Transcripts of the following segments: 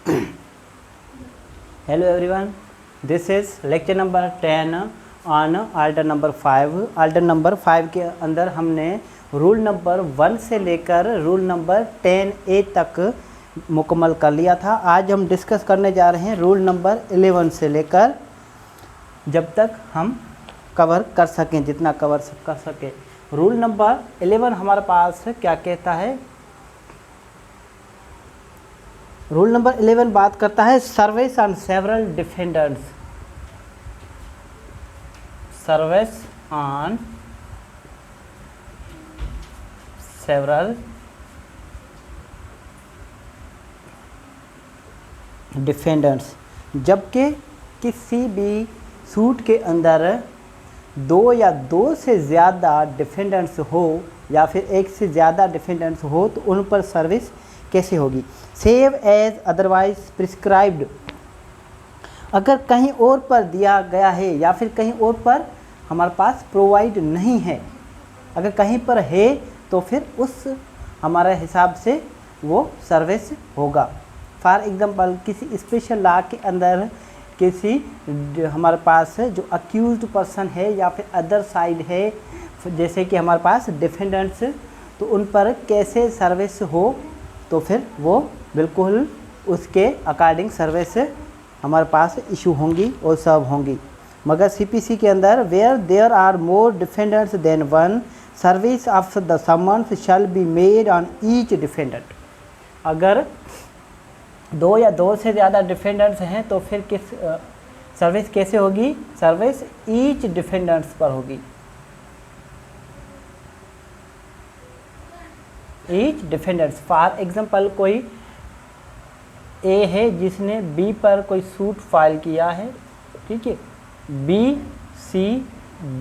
Hello everyone, this is lecture number 10 on alter number 5। Alter number 5 के अंदर हमने rule number 1 से लेकर रूल नंबर 10A तक मुकम्मल कर लिया था। आज हम डिस्कस करने जा रहे हैं रूल नंबर 11 से लेकर जब तक हम कवर कर सकें, जितना कवर कर सकें। रूल नंबर 11 हमारे पास क्या कहता है? रूल नंबर 11 बात करता है service on several defendants. Service on several defendants. जबकि किसी भी सूट के अंदर दो या दो से ज़्यादा डिफेंडेंट्स हो या फिर एक से ज़्यादा डिफेंडेंट्स हो तो उन पर सर्विस कैसे होगी? Save as otherwise prescribed. अगर कहीं और पर दिया गया है या फिर कहीं और पर हमारे पास प्रोवाइड नहीं है, अगर कहीं पर है तो फिर उस हमारे हिसाब से वो सर्विस होगा। फॉर एग्जांपल किसी स्पेशल लॉ के अंदर किसी हमारे पास जो अक्यूज्ड पर्सन है या फिर अदर साइड है, जैसे कि हमारे पास डिफेंडेंट्स, तो उन पर कैसे सर्विस हो तो फिर वो बिल्कुल उसके अकॉर्डिंग सर्विस हमारे पास इशू होंगी और सर्व होंगी। मगर सीपीसी के अंदर where there are more defendants than one, service of the summons shall be made on each defendant. अगर दो या दो से ज़्यादा डिफेंडेंट्स हैं तो फिर किस सर्विस कैसे होगी? सर्विस ईच डिफेंडेंट्स पर होगी। Each defendants. फॉर एग्जांपल कोई ए है जिसने बी पर कोई सूट फाइल किया है, ठीक है, बी, सी,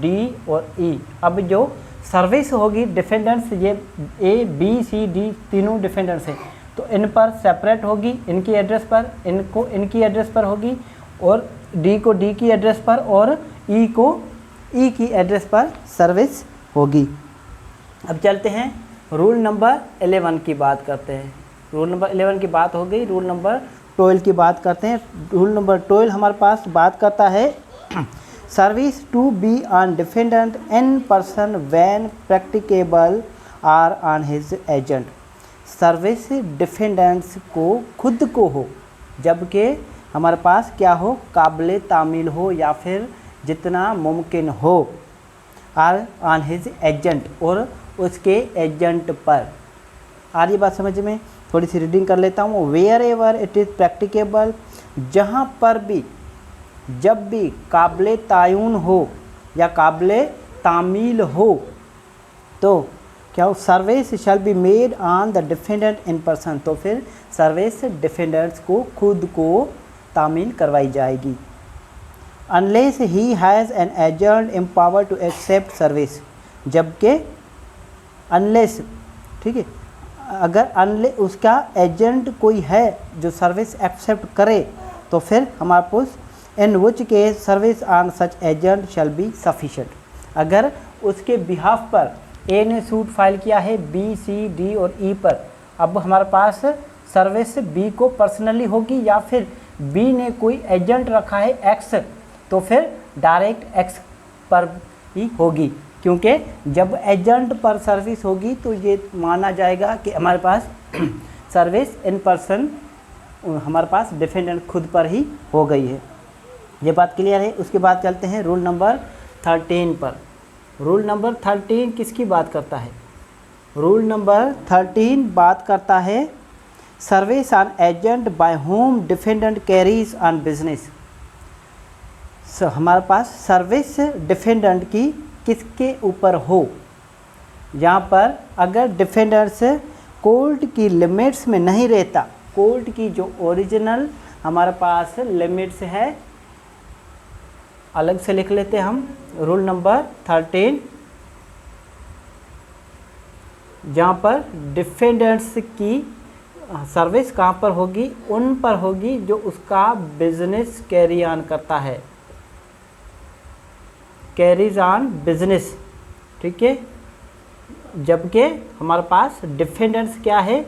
डी और ई। अब जो सर्विस होगी डिफेंडेंट्स, ये ए, बी, सी, डी तीनों डिफेंडेंट्स हैं, तो इन पर सेपरेट होगी, इनकी एड्रेस पर, इनको इनकी एड्रेस पर होगी, और डी को डी की एड्रेस पर और ई को ई की एड्रेस पर सर्विस होगी। अब चलते हैं रूल नंबर 11 की बात करते हैं। रूल नंबर 11 की बात हो गई, रूल नंबर 12 की बात करते हैं। रूल नंबर 12 हमारे पास बात करता है service to be on defendant in person when practicable or on his agent. Service defendants को खुद को हो, जबकि हमारे पास क्या हो? काबिल तामील हो या फिर जितना मुमकिन हो, आर ऑन हिज एजेंट, और उसके एजेंट पर। आ रही बात समझ में? थोड़ी सी रीडिंग कर लेता हूँ। Wherever it is practicable, जहाँ पर भी, जब भी काबिल तायुन हो या काबिल तामील हो तो क्या हो? Service shell be made on the defendant in person, तो फिर सर्विस डिफेंडेंट्स को खुद को तामील करवाई जाएगी। Unless he has an agent empower to accept service. जबकि अनलेस, ठीक है, अगर उसका एजेंट कोई है जो सर्विस एक्सेप्ट करे तो फिर हमारे पास in which case service on such agent shall be sufficient. अगर उसके बिहाफ पर ए ने सूट फाइल किया है बी, सी, डी और ई पर, अब हमारे पास सर्विस बी को पर्सनली होगी या फिर बी ने कोई एजेंट रखा है एक्स, तो फिर डायरेक्ट एक्स पर ही होगी, क्योंकि जब एजेंट पर सर्विस होगी तो ये माना जाएगा कि हमारे पास सर्विस इन पर्सन हमारे पास डिफेंडेंट खुद पर ही हो गई है। ये बात क्लियर है? उसके बाद चलते हैं रूल नंबर 13 पर। रूल नंबर 13 किसकी बात करता है? रूल नंबर 13 बात करता है service on agent by whom defendant carries on business. हमारे पास सर्विस डिफेंडेंट की किसके ऊपर हो? यहाँ पर अगर डिफेंडेंट्स कोर्ट की लिमिट्स में नहीं रहता, कोर्ट की जो ओरिजिनल हमारे पास लिमिट्स है, अलग से लिख लेते हैं हम। रूल नंबर 13, जहाँ पर डिफेंडेंट्स की सर्विस कहाँ पर होगी? उन पर होगी जो उसका बिजनेस कैरी ऑन करता है, कैरीज ऑन बिजनेस, ठीक है। जबकि हमारे पास डिफेंडेंट्स क्या है?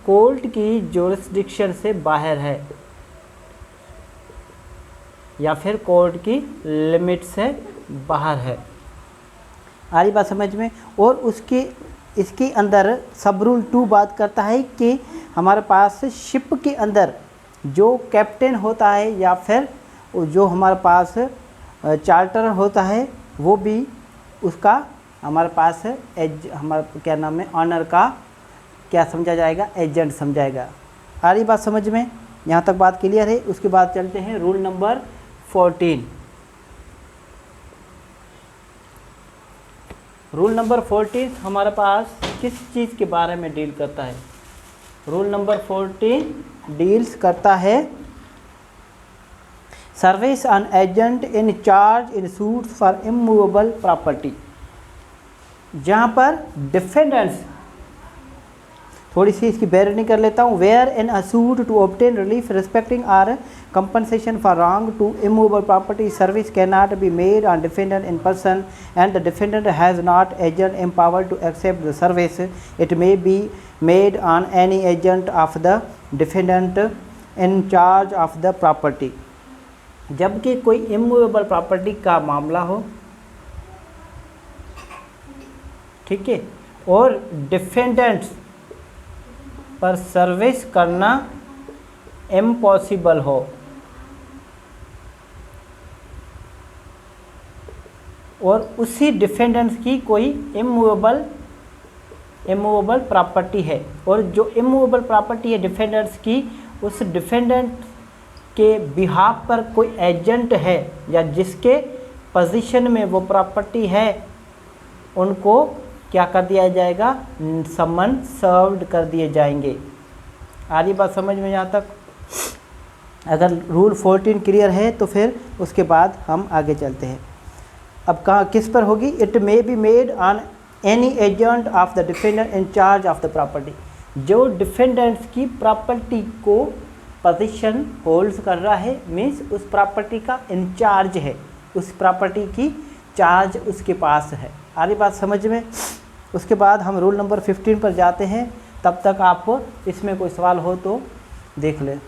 कोर्ट की जुरिस्डिक्शन से बाहर है या फिर कोर्ट की लिमिट से बाहर है। आ रही बात समझ में। और इसके अंदर सब रूल 2 बात करता है कि हमारे पास शिप के अंदर जो कैप्टन होता है या फिर जो हमारे पास चार्टर होता है वो भी उसका हमारे पास हमारा क्या नाम है ऑनर का क्या समझा जाएगा, एजेंट समझाएगा। आ रही बात समझ में, यहाँ तक बात क्लियर है। उसके बाद चलते हैं रूल नंबर 14। रूल नंबर 14 हमारे पास किस चीज़ के बारे में डील करता है? रूल नंबर 14 डील्स करता है service on agent in charge in suits for immovable property, जहाँ पर डिफेंडेंट्स, थोड़ी सी इसकी बैरिंग कर लेता हूँ, where in a suit to obtain relief respecting or compensation for wrong to immovable property, service cannot be made on defendant in person and the defendant has not agent empowered to accept the service. It may be made on any agent of the defendant in charge of the property. जबकि कोई immovable property का मामला हो, ठीक है, और defendants पर service करना इम्पॉसिबल हो और उसी डिफेंडेंट्स की कोई इमूवेबल प्रॉपर्टी है और जो इमूवेबल प्रॉपर्टी है डिफेंडेंट्स की, उस डिफेंडेंट के बिहाफ पर कोई एजेंट है या जिसके पोजीशन में वो प्रॉपर्टी है, उनको क्या कर दिया जाएगा, समन सर्व्ड कर दिए जाएंगे। आ रही बात समझ में यहाँ तक? अगर रूल 14 क्लियर है तो फिर उसके बाद हम आगे चलते हैं। अब कहाँ किस पर होगी? It may be made on any agent of the defendant in charge of the property, जो डिफेंडेंट्स की प्रॉपर्टी को पोजीशन होल्ड कर रहा है, मीन्स उस प्रॉपर्टी का इंचार्ज है, उस प्रॉपर्टी की चार्ज उसके पास है। आ रही बात समझ में? उसके बाद हम रूल नंबर 15 पर जाते हैं। तब तक आप इसमें कोई सवाल हो तो देख लें।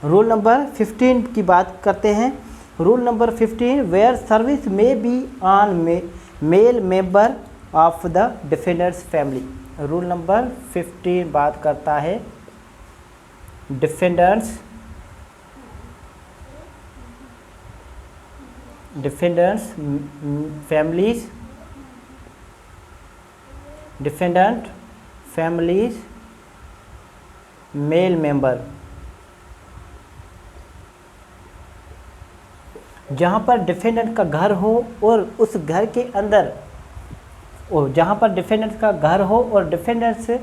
रूल नंबर 15 की बात करते हैं। Rule number 15, where service may be on male member of the defenders family. Rule number 15 बात करता है डिफेंडेंट फैमिलीज मेल मेंबर, जहाँ पर डिफेंडेंट का घर हो और उस घर के अंदर, जहाँ पर डिफेंडेंट का घर हो और डिफेंडेंट से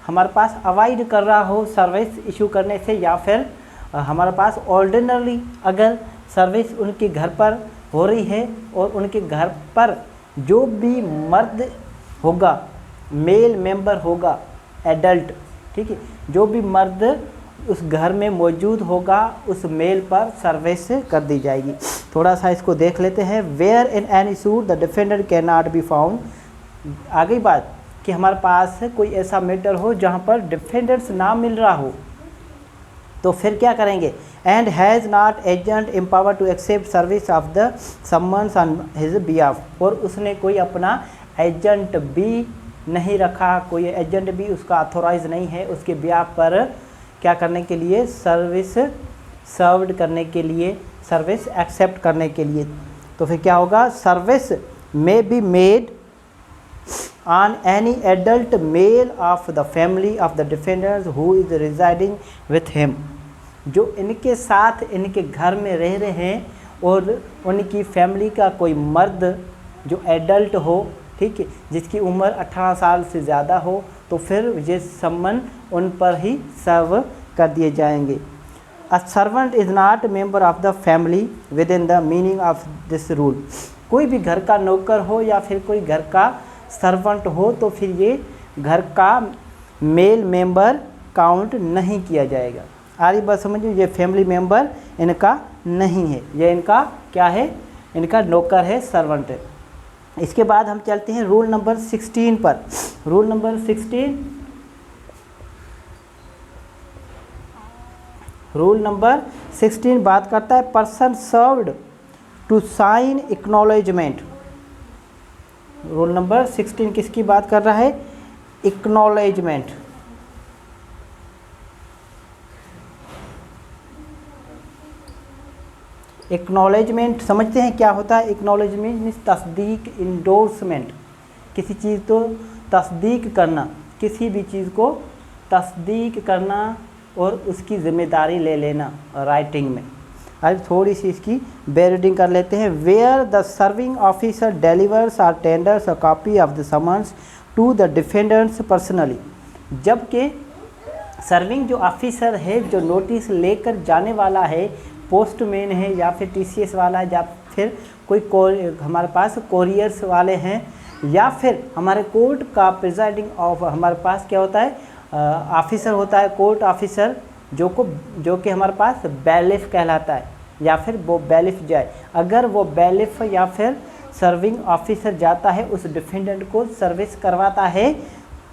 हमारे पास अवॉइड कर रहा हो सर्विस इशू करने से, या फिर हमारे पास ऑर्डिनरली अगर सर्विस उनके घर पर हो रही है और उनके घर पर जो भी मर्द होगा, मेल मेंबर होगा, एडल्ट, ठीक है, जो भी मर्द उस घर में मौजूद होगा उस मेल पर सर्विस कर दी जाएगी। थोड़ा सा इसको देख लेते हैं। Where in any suit the defendant can not be found, आ गई बात कि हमारे पास कोई ऐसा मैटर हो जहाँ पर डिफेंडेंट्स ना मिल रहा हो, तो फिर क्या करेंगे? And has not agent empower to accept service of the summons on his behalf, और उसने कोई अपना एजेंट भी नहीं रखा, कोई एजेंट भी उसका ऑथोराइज नहीं है उसके बिहाफ पर क्या करने के लिए, सर्विस सर्व्ड करने के लिए, सर्विस एक्सेप्ट करने के लिए। तो फिर क्या होगा? Service may be made on any adult male of the family of the defendant who is residing with him, जो इनके साथ इनके घर में रह रहे हैं और उनकी फैमिली का कोई मर्द जो एडल्ट हो, ठीक है, जिसकी उम्र 18 साल से ज़्यादा हो, तो फिर ये सम्मन उन पर ही सर्व कर दिए जाएंगे। A servant is not member of the family with in the meaning of this rule, कोई भी घर का नौकर हो या फिर कोई घर का सर्वेंट हो तो फिर ये घर का मेल मेंबर काउंट नहीं किया जाएगा। आ रही बात समझिए? ये फैमिली मेंबर इनका नहीं है, ये इनका क्या है, इनका नौकर है, सर्वेंट है। इसके बाद हम चलते हैं रूल नंबर 16 पर। रूल नंबर 16, रूल नंबर 16 बात करता है person served to sign acknowledgement. Rule number 16 किसकी बात कर रहा है? एक्नॉलेजमेंट। एक्नॉलेजमेंट समझते हैं क्या होता है? एक्नॉलेजमेंट मीन्स तस्दीक, इंडोर्समेंट, किसी चीज़ को तस्दीक करना, किसी भी चीज़ को तस्दीक करना और उसकी ज़िम्मेदारी ले लेना राइटिंग में। अब थोड़ी सी इसकी रीडिंग कर लेते हैं। Where the serving officer delivers और tenders a copy of the summons to the defendants personally. जबकि सर्विंग जो ऑफिसर है, जो नोटिस लेकर जाने वाला है, पोस्टमैन है या फिर टीसीएस वाला है या फिर कोई हमारे पास कोरियर्स वाले हैं या फिर हमारे कोर्ट का प्रिजाइडिंग ऑफ हमारे पास क्या होता है? ऑफिसर होता है, कोर्ट ऑफिसर जो कि हमारे पास बैलिफ कहलाता है या फिर वो बैलिफ जाए। अगर वो बैलिफ या फिर सर्विंग ऑफिसर जाता है, उस डिफेंडेंट को सर्विस करवाता है,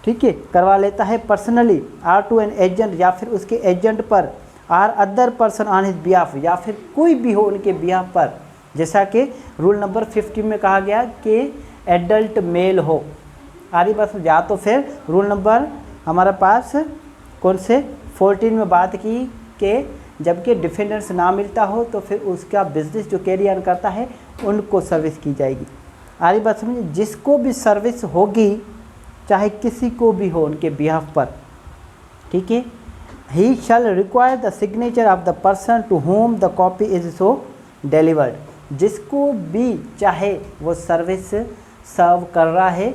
ठीक है, करवा लेता है personally or to an agent या फिर उसके एजेंट पर, or other person on his behalf या फिर कोई भी हो उनके बिहाफ पर, जैसा कि रूल नंबर 15 में कहा गया कि एडल्ट मेल हो। आरी बस या तो फिर रूल नंबर हमारे पास कौन से 14 में बात की कि जबकि डिफेंडेंट्स ना मिलता हो तो फिर उसका बिजनेस जो कैरी ऑन करता है उनको सर्विस की जाएगी। आरी बात समझिए, जिसको भी सर्विस होगी चाहे किसी को भी हो उनके बिहाफ पर, ठीक है, he shall require the signature of the person to whom the copy is so delivered. जिसको भी चाहे वो सर्विस सर्व कर रहा है,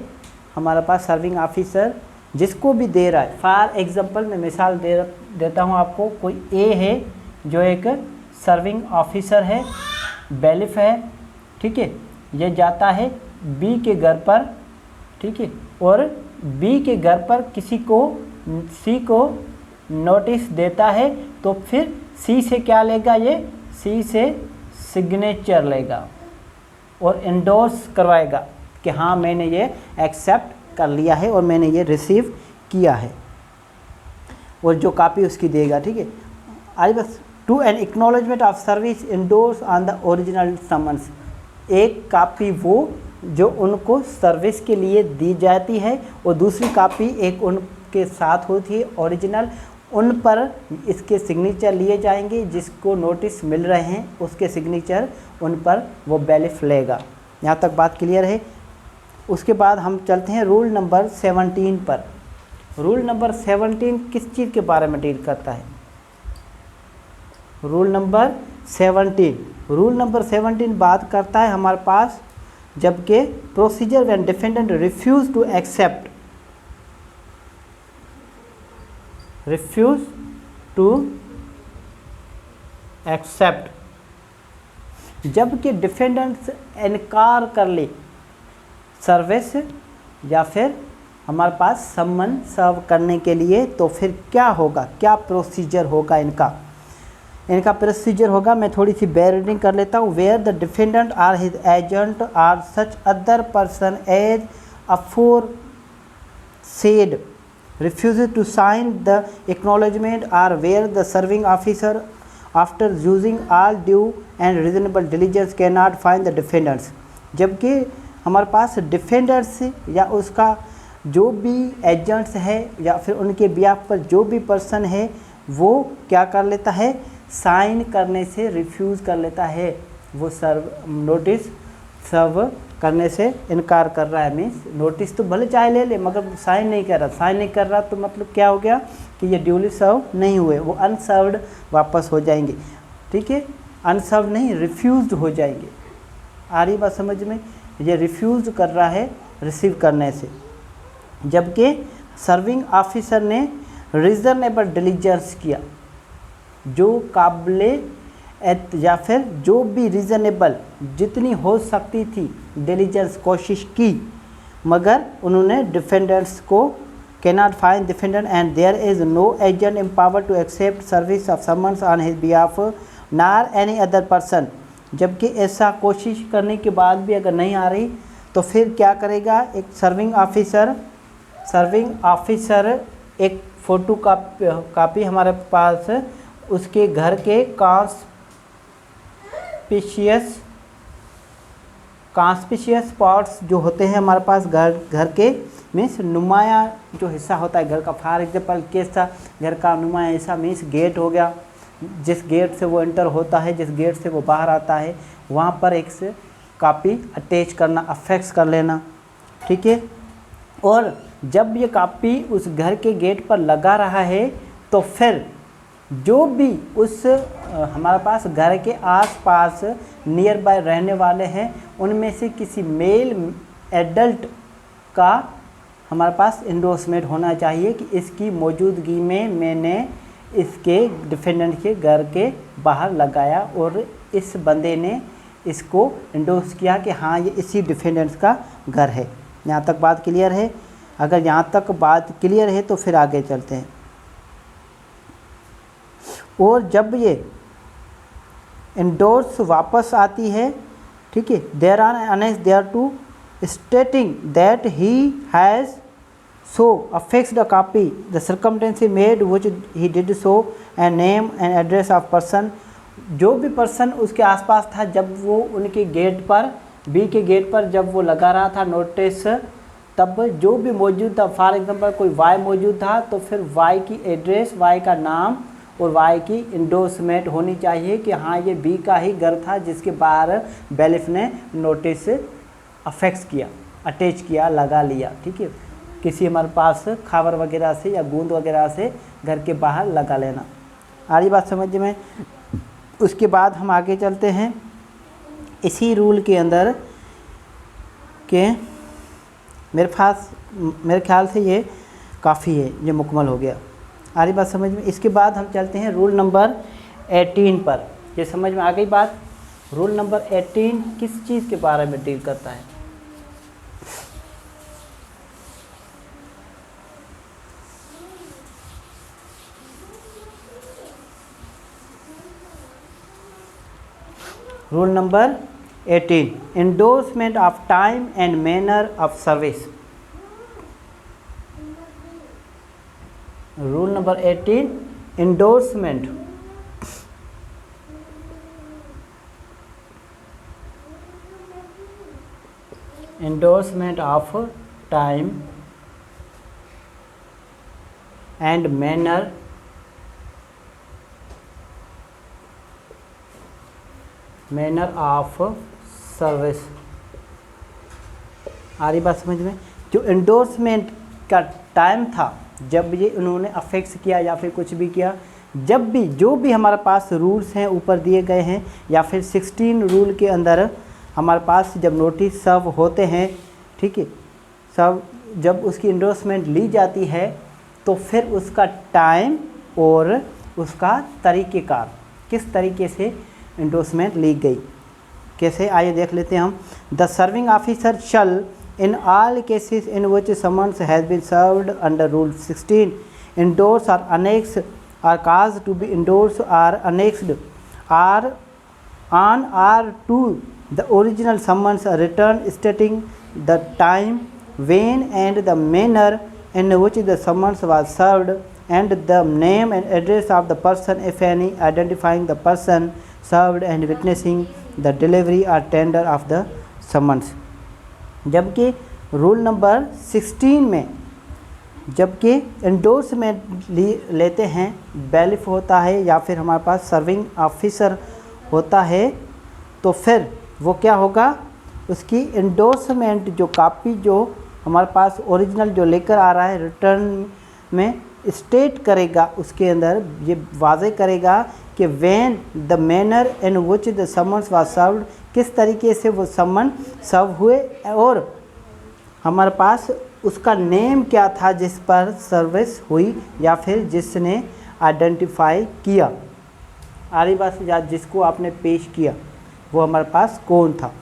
हमारे पास सर्विंग ऑफिसर जिसको भी दे रहा है। फॉर एग्जांपल मैं मिसाल देता हूँ आपको। कोई ए है जो एक सर्विंग ऑफिसर है, बैलिफ है, ठीक है, ये जाता है बी के घर पर, ठीक है, और बी के घर पर किसी को सी को नोटिस देता है, तो फिर सी से क्या लेगा? ये सी से सिग्नेचर लेगा और एंडोर्स करवाएगा कि हाँ मैंने ये एक्सेप्ट कर लिया है और मैंने ये रिसीव किया है, और जो कॉपी उसकी देगा, ठीक है। I bus to an acknowledgement of service endorse on the original summons. एक कॉपी वो जो उनको सर्विस के लिए दी जाती है और दूसरी कॉपी एक उनके साथ होती है ओरिजिनल, उन पर इसके सिग्नेचर लिए जाएंगे। जिसको नोटिस मिल रहे हैं उसके सिग्नेचर उन पर वो बैलिफ लेगा। यहाँ तक बात क्लियर है। उसके बाद हम चलते हैं रूल नंबर 17 पर। रूल नंबर 17 किस चीज़ के बारे में डील करता है? रूल नंबर 17 बात करता है हमारे पास जबकि procedure when defendant refuse to accept, जबकि डिफेंडेंट्स इनकार कर ले सर्विस या फिर हमारे पास सम्मन सर्व करने के लिए, तो फिर क्या होगा? क्या प्रोसीजर होगा इनका प्रोसीजर होगा। मैं थोड़ी सी रीडिंग कर लेता हूँ। Where the defendant or his agent or such other person as aforesaid refuses to sign the acknowledgement, or where the serving officer after using all due and reasonable diligence cannot find the defendants। जबकि हमारे पास defenders या उसका जो भी agents है या फिर उनके बिहाफ पर जो भी पर्सन है वो क्या कर लेता है? साइन करने से रिफ्यूज़ कर लेता है, वो नोटिस सर्व करने से इनकार कर रहा है। मीन्स नोटिस तो भले चाहे ले ले मगर साइन नहीं कर रहा, तो मतलब क्या हो गया कि ये ड्यूली सर्व नहीं हुए, वो अनसर्व्ड वापस हो जाएंगे, ठीक है, अनसर्व नहीं रिफ्यूज़ड हो जाएंगे। आ रही बात समझ में? ये रिफ्यूज़ कर रहा है रिसीव करने से, जबकि सर्विंग ऑफिसर ने रीज़नेबल डिलीजेंस किया, जो काबिले या फिर जो भी रीज़नेबल जितनी हो सकती थी डिलीजेंस कोशिश की, मगर उन्होंने डिफेंडेंट्स को cannot find defendant and there is no agent empowered to accept service of summons on his behalf nor any other person. जबकि ऐसा कोशिश करने के बाद भी अगर नहीं आ रही तो फिर क्या करेगा, एक सर्विंग ऑफिसर एक फ़ोटो कापी हमारे पास उसके घर के कॉन्स्पिशियस पार्ट्स जो होते हैं हमारे पास घर के मीन्स नुमाया जो हिस्सा होता है घर का। फॉर एग्जाम्पल कैसा घर का नुमाया हिस्सा मीन्स गेट हो गया, जिस गेट से वो एंटर होता है, जिस गेट से वो बाहर आता है, वहाँ पर एक से कॉपी अटैच करना, अफेक्स कर लेना, ठीक है। और जब ये कॉपी उस घर के गेट पर लगा रहा है तो फिर जो भी उस हमारे पास घर के आसपास नियर बाय रहने वाले हैं उनमें से किसी मेल एडल्ट का हमारे पास इंडोर्समेंट होना चाहिए कि इसकी मौजूदगी में मैंने इसके डिफेंडेंट के घर के बाहर लगाया और इस बंदे ने इसको इंडोर्स किया कि हाँ ये इसी डिफेंडेंट्स का घर है। यहाँ तक बात क्लियर है? अगर यहाँ तक बात क्लियर है तो फिर आगे चलते हैं। और जब ये इंडोर्स वापस आती है, ठीक है, there are annex thereto stating that he has so affects the copy the circumstance made which he did so and name and address of person। जो भी पर्सन उसके आसपास था जब वो उनके गेट पर बी के गेट पर जब वो लगा रहा था नोटिस, तब जो भी मौजूद था, फॉर एग्जांपल कोई वाई मौजूद था तो फिर वाई की एड्रेस, वाई का नाम और वाई की इंडोर्समेंट होनी चाहिए कि हाँ ये बी का ही घर था जिसके बाहर बैलिफ ने नोटिस अफेक्स किया, अटैच किया, लगा लिया, ठीक है। किसी हमारे पास खावर वगैरह से या गूंद वगैरह से घर के बाहर लगा लेना। आ रही बात समझ में? उसके बाद हम आगे चलते हैं इसी रूल के अंदर के मेरे ख्याल से ये काफ़ी है, ये मुकम्मल हो गया। आ रही बात समझ में? इसके बाद हम चलते हैं रूल नंबर 18 पर। ये समझ में आ गई बात? रूल नंबर 18 किस चीज़ के बारे में डील करता है? Rule number 18 endorsement of time and manner of service। Rule number 18 endorsement of time and manner of service. आ रही बात समझ में? जो एंडोर्समेंट का टाइम था जब ये उन्होंने अफेक्स किया या फिर कुछ भी किया, जब भी जो भी हमारे पास रूल्स हैं ऊपर दिए गए हैं या फिर 16 रूल के अंदर हमारे पास जब नोटिस सर्व होते हैं, ठीक है, सब जब उसकी एंडोर्समेंट ली जाती है तो फिर उसका टाइम और उसका तरीक़ेकार, किस तरीके से इंडोर्समेंट ली गई, कैसे, आइए देख लेते हैं हम। The serving officer shall in all cases in which summons has been served under rule 16 endorse or annex or cause to be endorse or annexed or on or to the original summons return stating the time when and the manner in which the summons was served and the name and address of the person if any, identifying the person served and witnessing the delivery or tender of the summons। जबकि rule number 16 में जबकि endorsement लेते हैं, बैलिफ होता है या फिर हमारे पास सर्विंग ऑफिसर होता है, तो फिर वो क्या होगा, उसकी एंडोर्समेंट जो कापी जो हमारे पास ओरिजिनल जो लेकर आ रहा है रिटर्न में स्टेट करेगा, उसके अंदर ये वाज़े करेगा कि when the manner in which the summons was served, किस तरीके से वो समन सर्व हुए और हमारे पास उसका नेम क्या था जिस पर सर्विस हुई या फिर जिसने आइडेंटिफाई किया। आ रही बात, या जिसको आपने पेश किया वो हमारे पास कौन था।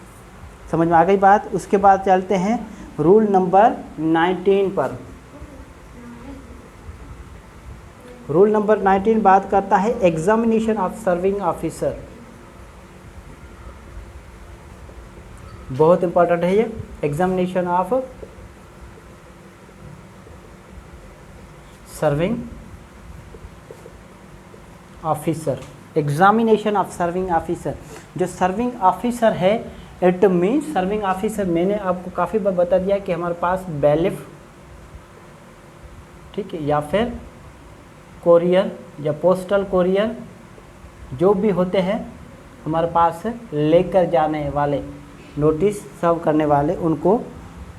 समझ में आ गई बात? उसके बाद चलते हैं रूल नंबर 19 पर। रूल नंबर 19 बात करता है एग्जामिनेशन ऑफ सर्विंग ऑफिसर। बहुत इंपॉर्टेंट है ये। Examination of serving officer, examination of serving officer. जो सर्विंग ऑफिसर है, इट मीन्स सर्विंग ऑफिसर, मैंने आपको काफ़ी बार बता दिया कि हमारे पास बैलिफ, ठीक है, या फिर कोरियर या पोस्टल कोरियर जो भी होते हैं हमारे पास लेकर जाने वाले, नोटिस सर्व करने वाले, उनको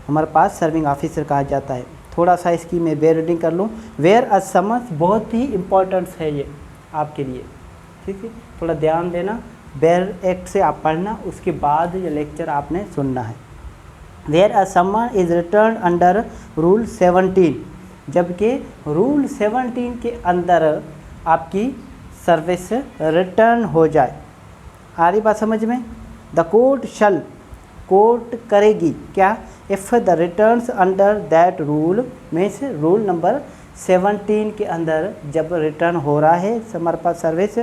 हमारे पास सर्विंग ऑफिसर कहा जाता है। थोड़ा सा इसकी मैं बेयर रीडिंग कर लूँ। वेयर अ समन्स बहुत ही इम्पोर्टेंट है ये आपके लिए, ठीक है, थोड़ा ध्यान देना। बेयर एक्ट से आप पढ़ना, उसके बाद ये लेक्चर आपने सुनना है। Where a summon is return under rule 17, जबकि रूल 17 के अंदर आपकी सर्विस रिटर्न हो जाए। आ रही बात समझ में? द कोर्ट शल, कोर्ट करेगी क्या? If the returns under that rule, means rule number 17 के अंदर जब रिटर्न हो रहा है हमारे पास service,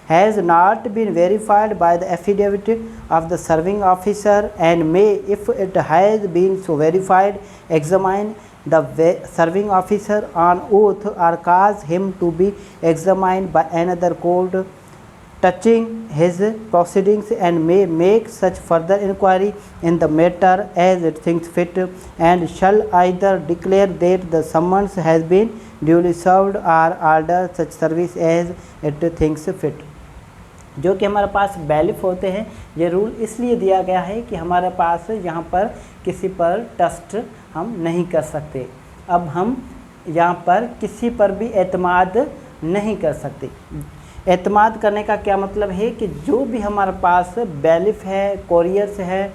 has not been verified by the affidavit of the serving officer and may, if it has been so verified, examine the serving officer on oath or cause him to be examined by another court touching his proceedings and may make such further inquiry in the matter as it thinks fit, and shall either declare that the summons has been duly served or order such service as it thinks fit। जो कि हमारे पास बैलिफ होते हैं, ये rule इसलिए दिया गया है कि हमारे पास यहाँ पर किसी पर ट्रस्ट हम नहीं कर सकते। अब हम यहाँ पर किसी पर भी एतमाद नहीं कर सकते। एतमाद करने का क्या मतलब है कि जो भी हमारे पास बैलिफ है, कोरियर्स है,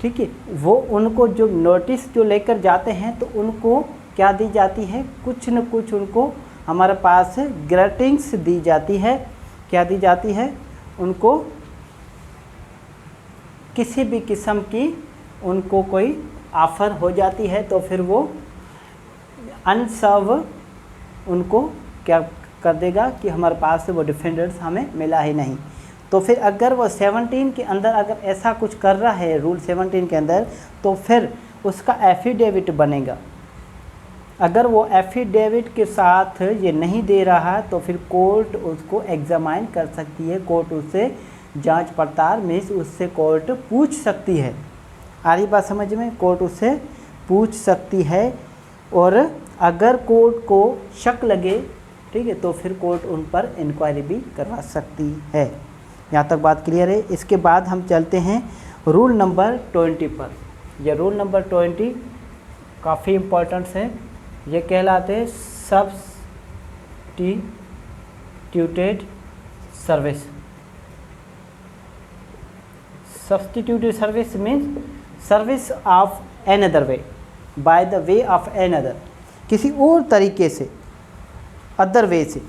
ठीक है, वो उनको जो नोटिस जो लेकर जाते हैं तो उनको क्या दी जाती है, कुछ न कुछ उनको हमारे पास ग्रीटिंग्स दी जाती है। क्या दी जाती है? उनको किसी भी किस्म की उनको कोई ऑफ़र हो जाती है, तो फिर वो अनसर्व उनको क्या कर देगा कि हमारे पास वो डिफेंडर्स हमें मिला ही नहीं। तो फिर अगर वो 17 के अंदर अगर ऐसा कुछ कर रहा है रूल 17 के अंदर, तो फिर उसका एफिडेविट बनेगा। अगर वो एफिडेविट के साथ ये नहीं दे रहा तो फिर कोर्ट उसको एग्जामाइन कर सकती है, कोर्ट उससे जांच पड़ताल में उससे कोर्ट पूछ सकती है। आ रही बात समझ में? कोर्ट उससे पूछ सकती है, और अगर कोर्ट को शक लगे, ठीक है, तो फिर कोर्ट उन पर इंक्वायरी भी करवा सकती है। यहाँ तक बात क्लियर है। इसके बाद हम चलते हैं रूल नंबर 20 पर। यह रूल नंबर 20 काफ़ी इम्पोर्टेंट है। ये कहलाते हैं substituted service. Substituted service means service of another way, by the way of another, किसी और तरीके से, अदर वे से,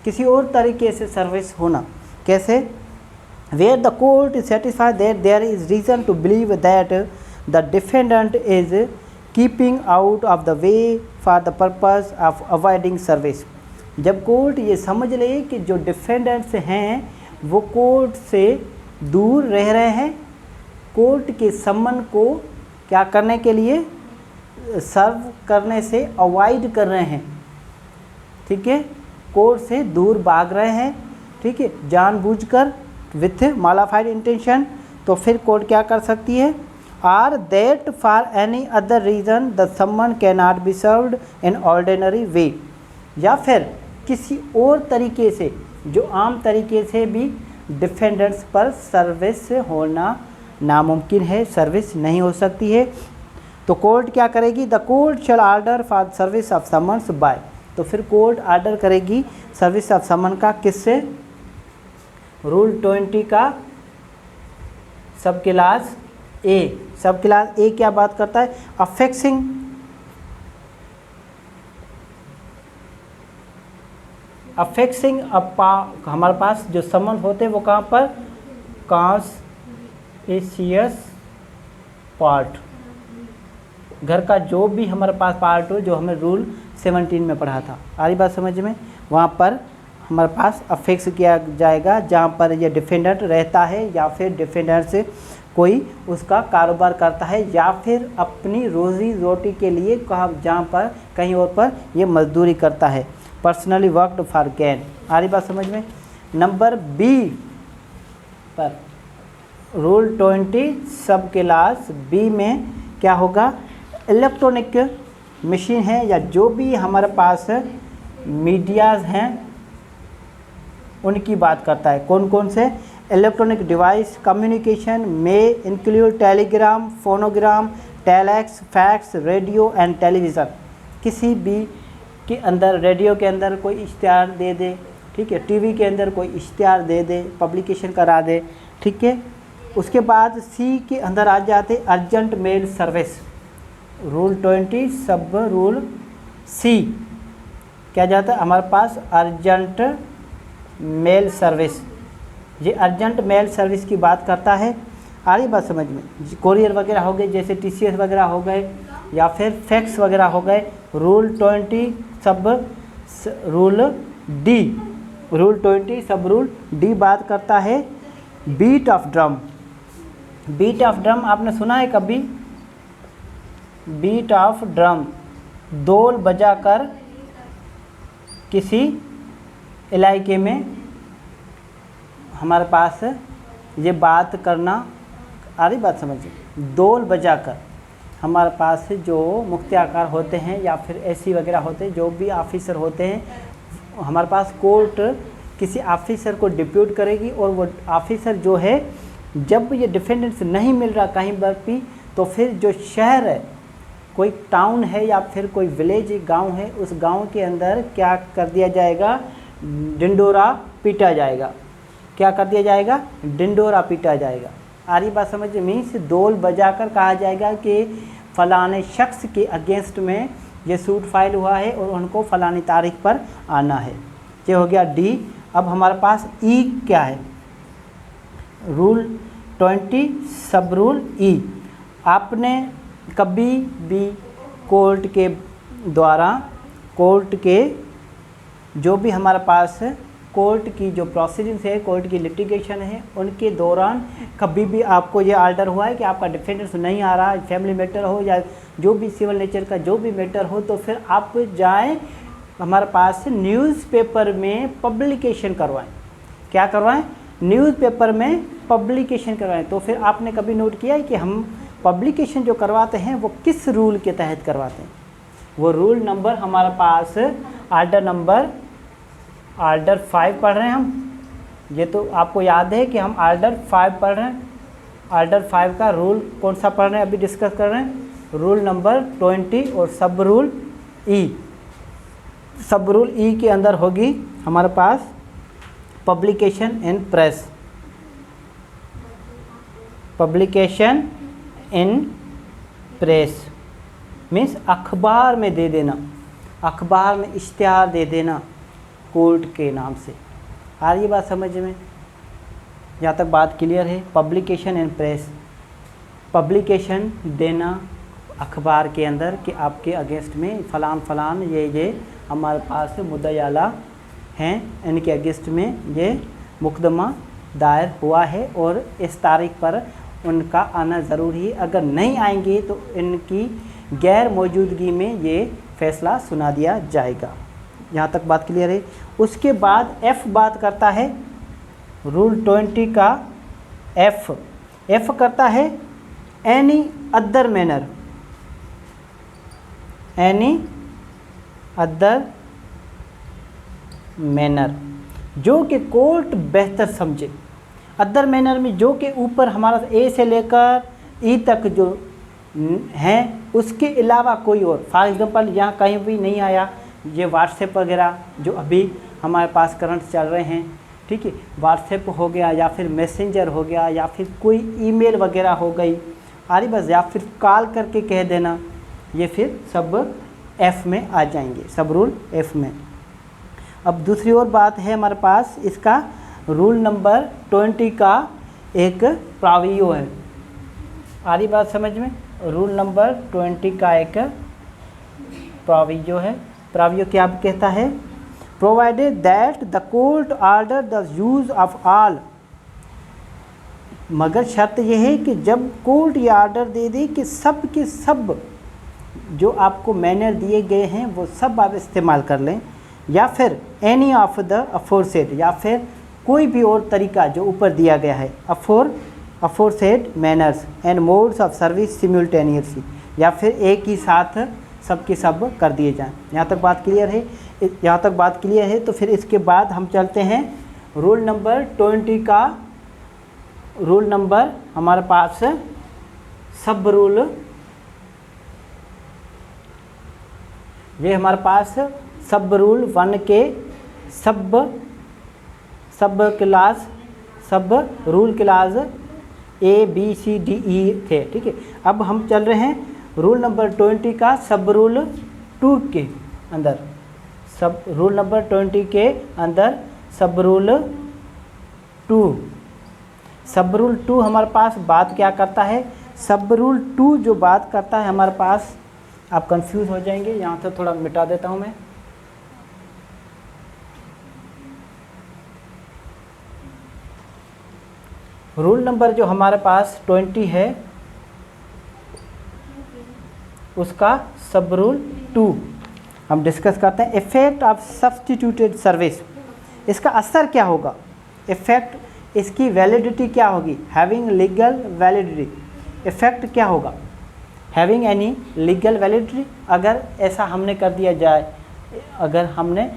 किसी और तरीके से सर्विस होना। कैसे? Where the court is satisfied that there is reason to believe that the defendant is keeping out of the way for the purpose of avoiding service. जब कोर्ट ये समझ ले कि जो डिफेंडेंट्स हैं वो कोर्ट से दूर रह रहे हैं, कोर्ट के सम्मन को क्या करने के लिए, सर्व करने से अवॉइड कर रहे हैं, ठीक है, कोर्ट से दूर भाग रहे हैं, ठीक है, जानबूझकर, विथ मॉडिफाइड इंटेंशन, तो फिर कोर्ट क्या कर सकती है, or that for any other reason the summons can not be served in ordinary way, या फिर किसी और तरीके से, जो आम तरीके से भी डिफेंडेंट्स पर सर्विस होना नामुमकिन है, सर्विस नहीं हो सकती है, तो कोर्ट क्या करेगी, the court shall order for service of summons by, तो फिर कोर्ट ऑर्डर करेगी सर्विस ऑफ समन का, किससे, रूल 20 का सब क्लास ए। सब क्लास ए क्या बात करता है, अफेक्सिंग हमारे पास जो समन होते हैं वो कहाँ पर, कॉन्स्पिशियस पार्ट, घर का जो भी हमारे पास पार्ट हो, जो हमें रूल 17 में पढ़ा था, आ रही बात समझ में, वहाँ पर हमारे पास अफेक्स किया जाएगा जहाँ पर ये डिफेंडेंट रहता है या फिर डिफेंडेंट्स कोई उसका कारोबार करता है या फिर अपनी रोज़ी रोटी के लिए जहाँ पर कहीं और पर ये मजदूरी करता है। Personally worked for gain. आ रही बात समझ में। नंबर बी पर रूल 20 सब क्लास बी में क्या होगा, इलेक्ट्रॉनिक मशीन है या जो भी हमारे पास मीडियाज़ हैं उनकी बात करता है। कौन कौन से इलेक्ट्रॉनिक डिवाइस कम्युनिकेशन में include Telegram, phonogram, telex, fax, radio and television. किसी भी के अंदर, रेडियो के अंदर कोई इश्तिहार दे दे, ठीक है, टीवी के अंदर कोई इश्तिहार दे दे, पब्लिकेशन करा दे, ठीक है। उसके बाद सी के अंदर आ जाते अर्जेंट मेल सर्विस। रूल 20 सब रूल सी क्या जाता है हमारे पास, अर्जेंट मेल सर्विस। ये अर्जेंट मेल सर्विस की बात करता है। आ रही बात समझ में। कोरियर वगैरह हो गए, जैसे TCS वगैरह हो गए या फिर फैक्स वगैरह हो गए। रूल 20 सब रूल डी, रूल 20 सब रूल डी बात करता है beat of drum. Beat of drum आपने सुना है कभी? बीट ऑफ ड्रम, डोल बजाकर किसी इलाके में हमारे पास ये बात करना। आ रही बात समझिए। डोल बजाकर हमारे पास जो मुख्तियारकार होते हैं या फिर एसी वगैरह होते हैं, जो भी ऑफिसर होते हैं, हमारे पास कोर्ट किसी ऑफिसर को डिप्यूट करेगी और वो ऑफिसर जो है जब ये डिफेंडेंट्स नहीं मिल रहा कहीं पर भी, तो फिर जो शहर है, कोई टाउन है या फिर कोई विलेज गांव है, उस गांव के अंदर क्या कर दिया जाएगा, डिंडोरा पीटा जाएगा। क्या कर दिया जाएगा? डिंडोरा पीटा जाएगा। आ रही बात समझ? मीन्स डोल बजाकर कहा जाएगा कि फलाने शख्स के अगेंस्ट में ये सूट फाइल हुआ है और उनको फलानी तारीख पर आना है। ये हो गया डी। अब हमारे पास ई क्या है? रूल 20 सब रूल ई। आपने कभी भी कोर्ट के द्वारा, कोर्ट के जो भी हमारे पास कोर्ट की जो प्रोसीडिंग्स है, कोर्ट की लिटिगेशन है, उनके दौरान कभी भी आपको ये आर्डर हुआ है कि आपका डिफेंडेंस नहीं आ रहा, फैमिली मैटर हो या जो भी सिविल नेचर का जो भी मैटर हो, तो फिर आप जाएं हमारे पास न्यूज़पेपर में पब्लिकेशन करवाएं। क्या करवाएं? न्यूज़पेपर में पब्लिकेशन करवाएं। तो फिर आपने कभी नोट किया है कि हम पब्लिकेशन जो करवाते हैं वो किस रूल के तहत करवाते हैं? वो रूल नंबर हमारे पास आर्डर 5 पढ़ रहे हैं हम। ये तो आपको याद है कि हम आर्डर 5 पढ़ रहे हैं। आर्डर 5 का रूल कौन सा पढ़ रहे हैं, अभी डिस्कस कर रहे हैं। रूल नंबर 20 और सब रूल ई। सब रूल ई के अंदर होगी हमारे पास publication in press. Publication in press means अखबार में दे देना, अखबार में इश्तिहार दे देना कोर्ट के नाम से। आ रही बात समझ में? यहाँ तक बात क्लियर है? पब्लिकेशन इन प्रेस, पब्लिकेशन देना अखबार के अंदर कि आपके अगेंस्ट में फ़लान फ़लान ये हमारे पास मुद्दा आला हैं, इनके अगेंस्ट में ये मुकदमा दायर हुआ है और इस तारीख पर उनका आना ज़रूरी है। अगर नहीं आएंगे तो इनकी गैर मौजूदगी में ये फ़ैसला सुना दिया जाएगा। यहाँ तक बात क्लियर है? उसके बाद एफ़ बात करता है रूल 20 का। एफ़ करता है any other manner, any other manner जो कि कोर्ट बेहतर समझे। अदर मैनर में जो के ऊपर हमारा ए से लेकर ई तक जो हैं, उसके अलावा कोई और। फॉर एग्जांपल यहाँ कहीं भी नहीं आया, ये व्हाट्सएप वगैरह जो अभी हमारे पास करंट चल रहे हैं, ठीक है, व्हाट्सएप हो गया या फिर मैसेंजर हो गया या फिर कोई ईमेल वगैरह हो गई, अरे बस, या फिर कॉल करके कह देना, ये फिर सब एफ़ में आ जाएंगे, सब रूल एफ़ में। अब दूसरी और बात है हमारे पास, इसका रूल नंबर 20 का एक प्रावियो है। आ रही बात समझ में? रूल नंबर 20 का एक प्रावियो है। प्रावियो क्या कहता है? Provided that the court order the use of all मगर शर्त यह है कि जब कोर्ट ये ऑर्डर दे दे कि सब के सब जो आपको मैनर दिए गए हैं वो सब आप इस्तेमाल कर लें, या फिर एनी ऑफ द अफोरसेड, या फिर कोई भी और तरीका जो ऊपर दिया गया है, aforesaid manners and modes of service simultaneously, या फिर एक ही साथ सब के सब कर दिए जाएं। यहाँ तक बात क्लियर है? यहाँ तक बात क्लियर है तो फिर इसके बाद हम चलते हैं रूल नंबर 20 का। रूल नंबर हमारे पास सब रूल, ये हमारे पास सब रूल 1 के सब रूल क्लास ABCDE थे। ठीक है, अब हम चल रहे हैं रूल नंबर 20 का सब रूल 2 के अंदर। सब रूल नंबर 20 के अंदर सब रूल 2। सब रूल 2 हमारे पास बात क्या करता है? सब रूल 2 जो बात करता है हमारे पास, आप कंफ्यूज हो जाएंगे, यहाँ से थोड़ा मिटा देता हूँ मैं। रूल नंबर जो हमारे पास 20 है उसका सब रूल 2 हम डिस्कस करते हैं। इफेक्ट ऑफ सब्स्टिट्यूटेड सर्विस, इसका असर क्या होगा? इफेक्ट, इसकी वैलिडिटी क्या होगी? Having legal validity. इफेक्ट क्या होगा? Having any legal validity. अगर ऐसा हमने कर दिया जाए, अगर हमने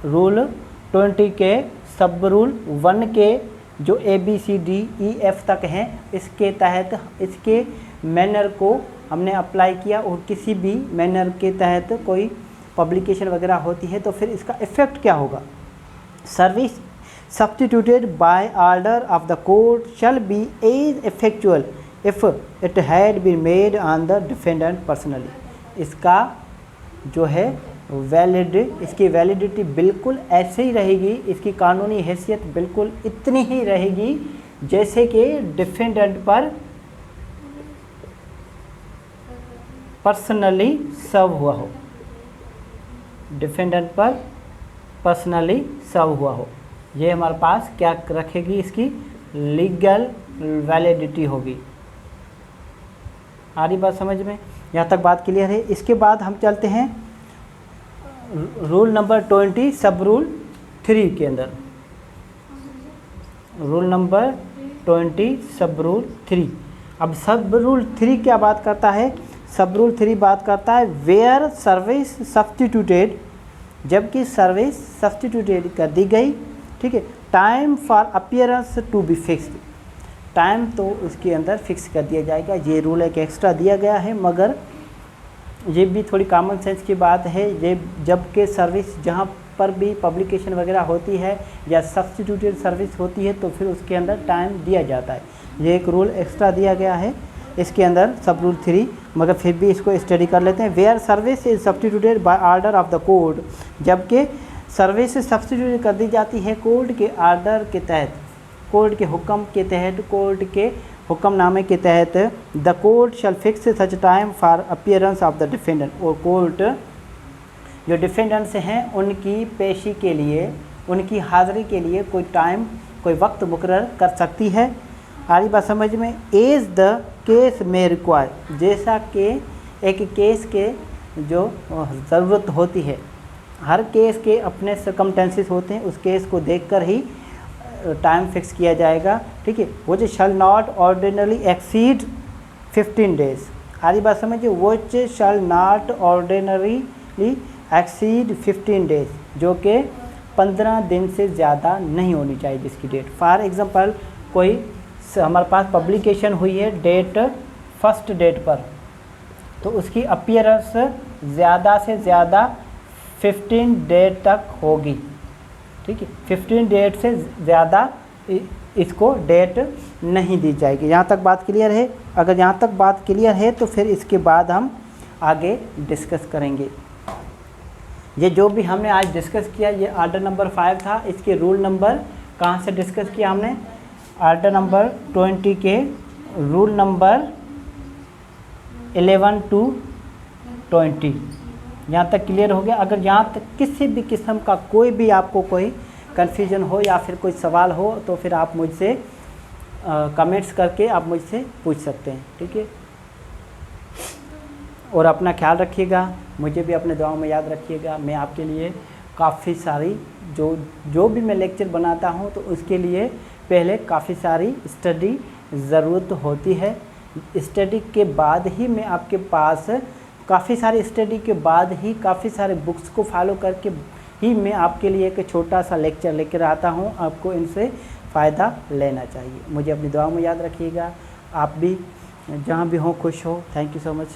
रूल 20 के सब रूल 1 के जो ABCDEF तक हैं इसके तहत इसके मैनर को हमने अप्लाई किया और किसी भी मैनर के तहत कोई पब्लिकेशन वगैरह होती है तो फिर इसका इफ़ेक्ट क्या होगा? Service substituted by order of the court shall be as effectual if it had been made on the defendant personally. इसका जो है वैलिड, इसकी वैलिडिटी बिल्कुल ऐसे ही रहेगी, इसकी कानूनी हैसियत बिल्कुल इतनी ही रहेगी जैसे कि डिफेंडेंट पर पर्सनली सर्व हुआ हो, डिफेंडेंट पर पर्सनली सर्व हुआ हो। ये हमारे पास क्या रखेगी? इसकी लीगल वैलिडिटी होगी। आ रही बात समझ में? यहाँ तक बात क्लियर है। इसके बाद हम चलते हैं रूल नंबर 20 सब रूल 3 के अंदर। रूल नंबर 20 सब रूल 3। अब सब रूल 3 क्या बात करता है? सब रूल 3 बात करता है वेयर सर्विस सब्स्टिट्यूटेड, जबकि सर्विस सब्स्टिट्यूटेड कर दी गई। ठीक है, time for appearance to be fixed, time तो उसके अंदर फिक्स कर दिया जाएगा। ये रूल एक एक्स्ट्रा दिया गया है, मगर ये भी थोड़ी कॉमन सेंस की बात है। ये जबकि सर्विस जहाँ पर भी पब्लिकेशन वगैरह होती है या सब्स्टिट्यूटेड सर्विस होती है तो फिर उसके अंदर टाइम दिया जाता है। ये एक रूल एक्स्ट्रा दिया गया है इसके अंदर सब रूल 3, मगर फिर भी इसको स्टडी कर लेते हैं। Where service is substituted by order of the court, जबकि सर्विस सब्स्टिट्यूट कर दी जाती है कोर्ट के ऑर्डर के तहत, कोर्ट के हुक्म के तहत, कोर्ट के हुक्मनामे के तहत। The court shell fix such time for appearance of the defendant, और कोर्ट जो डिफेंडेंट्स हैं उनकी पेशी के लिए, उनकी हाज़िरी के लिए कोई टाइम, कोई वक्त मुकर्रर कर सकती है। आरी बात समझ में? एज द केस में रिक्वायर, जैसा कि एक केस के जो ज़रूरत होती है, हर केस के अपने सर्कमस्टेंसेस होते हैं, उस केस को देखकर ही टाइम फिक्स किया जाएगा। ठीक है, which shall not ordinarily exceed 15 days. आरी बात समझिए, which shall not ordinarily exceed 15 days, जो कि 15 दिन से ज़्यादा नहीं होनी चाहिए जिसकी डेट। फॉर एग्जांपल कोई हमारे पास पब्लिकेशन हुई है डेट 1 डेट पर, तो उसकी अपीयरेंस ज़्यादा से ज़्यादा 15 डेट तक होगी। ठीक है, 15 डेट से ज़्यादा इसको डेट नहीं दी जाएगी। यहाँ तक बात क्लियर है? अगर यहाँ तक बात क्लियर है तो फिर इसके बाद हम आगे डिस्कस करेंगे। ये जो भी हमने आज डिस्कस किया ये आर्डर नंबर 5 था। इसके रूल नंबर कहाँ से डिस्कस किया हमने? आर्डर नंबर 20 के रूल नंबर 11 to 20। यहाँ तक क्लियर हो गया? अगर यहाँ तक किसी भी किस्म का कोई भी आपको कोई कन्फ्यूजन हो या फिर कोई सवाल हो तो फिर आप मुझसे कमेंट्स करके आप मुझसे पूछ सकते हैं, ठीक है। और अपना ख्याल रखिएगा, मुझे भी अपने दुआओं में याद रखिएगा। मैं आपके लिए काफ़ी सारी जो भी मैं लेक्चर बनाता हूँ तो उसके लिए पहले काफ़ी सारी स्टडी ज़रूरत होती है। स्टडी के बाद ही मैं आपके पास काफ़ी सारी स्टडी के बाद ही काफ़ी सारे बुक्स को फॉलो करके ही मैं आपके लिए एक छोटा सा लेक्चर लेकर आता हूँ। आपको इनसे फ़ायदा लेना चाहिए। मुझे अपनी दुआओं में याद रखिएगा। आप भी जहाँ भी हो खुश हो। Thank you so much.